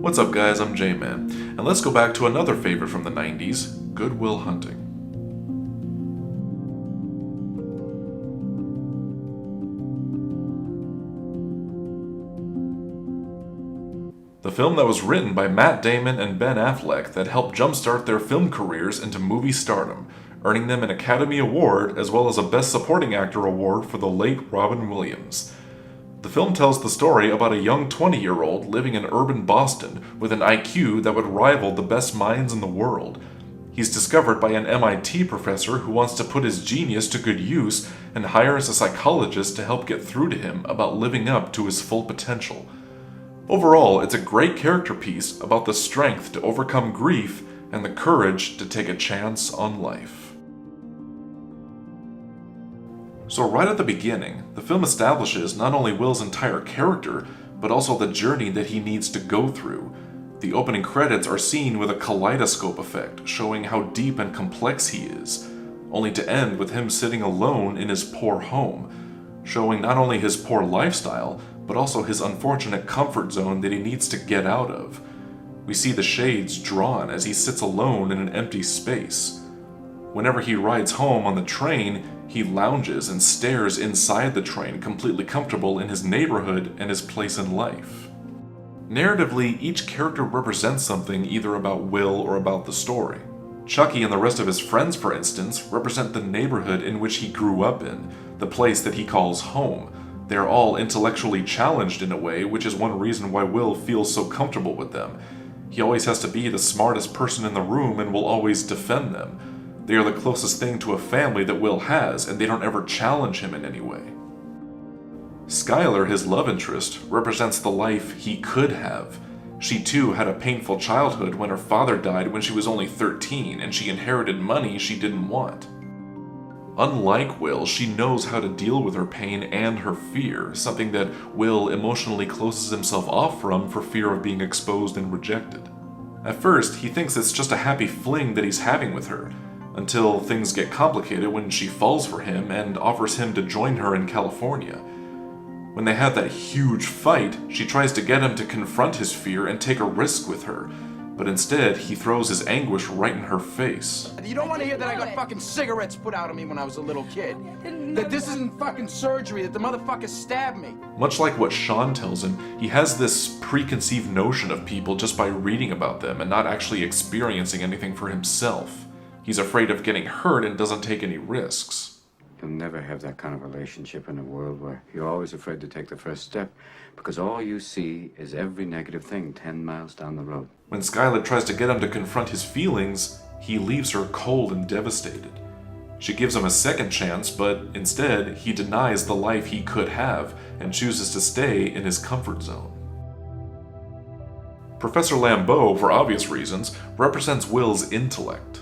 What's up guys, I'm J-Man, and let's go back to another favorite from the 90s, Good Will Hunting. The film that was written by Matt Damon and Ben Affleck that helped jumpstart their film careers into movie stardom, earning them an Academy Award as well as a Best Supporting Actor award for the late Robin Williams. The film tells the story about a young 20-year-old living in urban Boston with an IQ that would rival the best minds in the world. He's discovered by an MIT professor who wants to put his genius to good use and hires a psychologist to help get through to him about living up to his full potential. Overall, it's a great character piece about the strength to overcome grief and the courage to take a chance on life. So right at the beginning, the film establishes not only Will's entire character, but also the journey that he needs to go through. The opening credits are seen with a kaleidoscope effect, showing how deep and complex he is, only to end with him sitting alone in his poor home, showing not only his poor lifestyle, but also his unfortunate comfort zone that he needs to get out of. We see the shades drawn as he sits alone in an empty space. Whenever he rides home on the train, he lounges and stares inside the train, completely comfortable in his neighborhood and his place in life. Narratively, each character represents something either about Will or about the story. Chucky and the rest of his friends, for instance, represent the neighborhood in which he grew up in, the place that he calls home. They are all intellectually challenged in a way, which is one reason why Will feels so comfortable with them. He always has to be the smartest person in the room and will always defend them. They are the closest thing to a family that Will has, and they don't ever challenge him in any way. Skylar, his love interest, represents the life he could have. She too had a painful childhood when her father died when she was only 13, and she inherited money she didn't want. Unlike Will, she knows how to deal with her pain and her fear, something that Will emotionally closes himself off from for fear of being exposed and rejected. At first, he thinks it's just a happy fling that he's having with her, until things get complicated when she falls for him and offers him to join her in California. When they have that huge fight, she tries to get him to confront his fear and take a risk with her, but instead, he throws his anguish right in her face. You don't want to hear that I got fucking cigarettes put out of me when I was a little kid. That this isn't fucking surgery, that the motherfucker stabbed me. Much like what Sean tells him, he has this preconceived notion of people just by reading about them and not actually experiencing anything for himself. He's afraid of getting hurt and doesn't take any risks. You'll never have that kind of relationship in a world where you're always afraid to take the first step because all you see is every negative thing 10 miles down the road. When Skylar tries to get him to confront his feelings, he leaves her cold and devastated. She gives him a second chance, but instead, he denies the life he could have and chooses to stay in his comfort zone. Professor Lambeau, for obvious reasons, represents Will's intellect.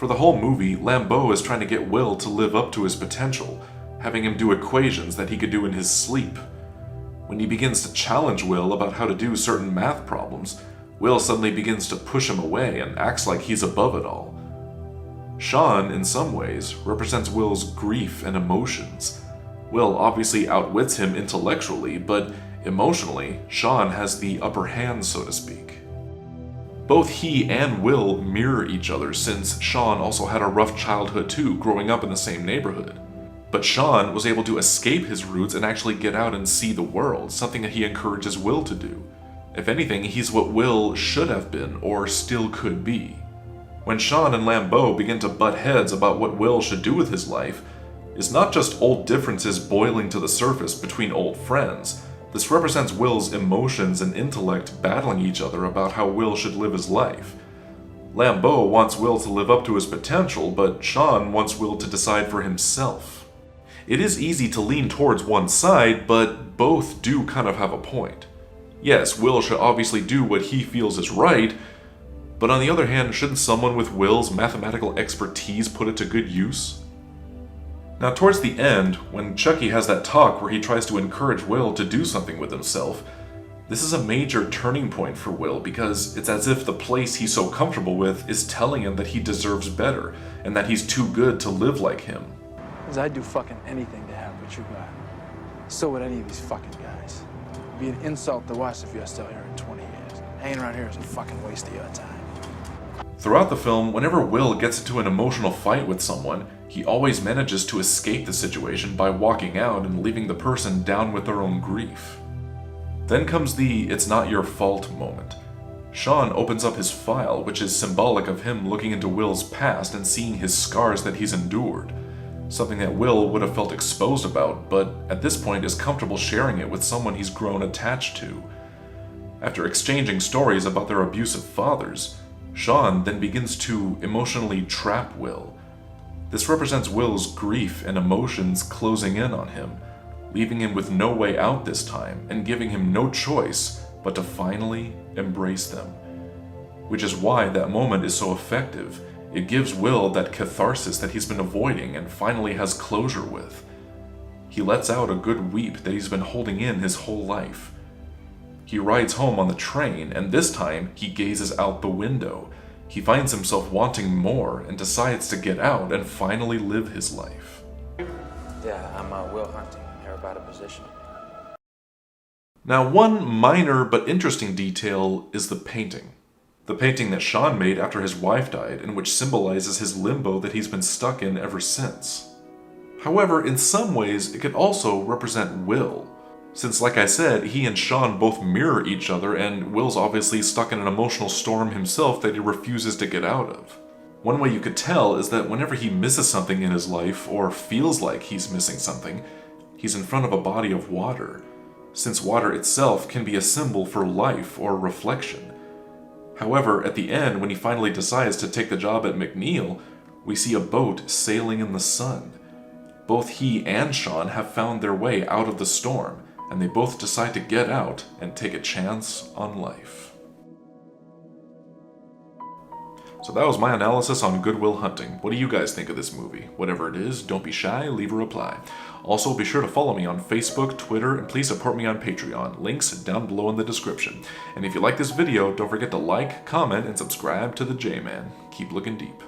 For the whole movie, Lambeau is trying to get Will to live up to his potential, having him do equations that he could do in his sleep. When he begins to challenge Will about how to do certain math problems, Will suddenly begins to push him away and acts like he's above it all. Sean, in some ways, represents Will's grief and emotions. Will obviously outwits him intellectually, but emotionally, Sean has the upper hand, so to speak. Both he and Will mirror each other since Sean also had a rough childhood too, growing up in the same neighborhood. But Sean was able to escape his roots and actually get out and see the world, something that he encourages Will to do. If anything, he's what Will should have been or still could be. When Sean and Lambeau begin to butt heads about what Will should do with his life, it's not just old differences boiling to the surface between old friends. This represents Will's emotions and intellect battling each other about how Will should live his life. Lambeau wants Will to live up to his potential, but Sean wants Will to decide for himself. It is easy to lean towards one side, but both do kind of have a point. Yes, Will should obviously do what he feels is right, but on the other hand, shouldn't someone with Will's mathematical expertise put it to good use? Now, towards the end, when Chucky has that talk where he tries to encourage Will to do something with himself, this is a major turning point for Will because it's as if the place he's so comfortable with is telling him that he deserves better and that he's too good to live like him. Because I'd do fucking anything to have what you got. So would any of these fucking guys. It'd be an insult to us if you're still here in 20 years. Hanging around here is a fucking waste of your time. Throughout the film, whenever Will gets into an emotional fight with someone, he always manages to escape the situation by walking out and leaving the person down with their own grief. Then comes the "it's not your fault" moment. Sean opens up his file, which is symbolic of him looking into Will's past and seeing his scars that he's endured. Something that Will would have felt exposed about, but at this point is comfortable sharing it with someone he's grown attached to. After exchanging stories about their abusive fathers, Sean then begins to emotionally trap Will. This represents Will's grief and emotions closing in on him, leaving him with no way out this time and giving him no choice but to finally embrace them. Which is why that moment is so effective. It gives Will that catharsis that he's been avoiding and finally has closure with. He lets out a good weep that he's been holding in his whole life. He rides home on the train, and this time he gazes out the window. He finds himself wanting more and decides to get out and finally live his life. Yeah, I'm Will Hunting, here about a position. Now, one minor but interesting detail is the painting. The painting that Sean made after his wife died, and which symbolizes his limbo that he's been stuck in ever since. However, in some ways, it could also represent Will. Since, like I said, he and Sean both mirror each other, and Will's obviously stuck in an emotional storm himself that he refuses to get out of. One way you could tell is that whenever he misses something in his life, or feels like he's missing something, he's in front of a body of water, since water itself can be a symbol for life or reflection. However, at the end, when he finally decides to take the job at McNeil, we see a boat sailing in the sun. Both he and Sean have found their way out of the storm, and they both decide to get out and take a chance on life. So that was my analysis on Good Will Hunting. What do you guys think of this movie? Whatever it is, don't be shy, leave a reply. Also, be sure to follow me on Facebook, Twitter, and please support me on Patreon. Links down below in the description. And if you like this video, don't forget to like, comment, and subscribe to the J-Man. Keep looking deep.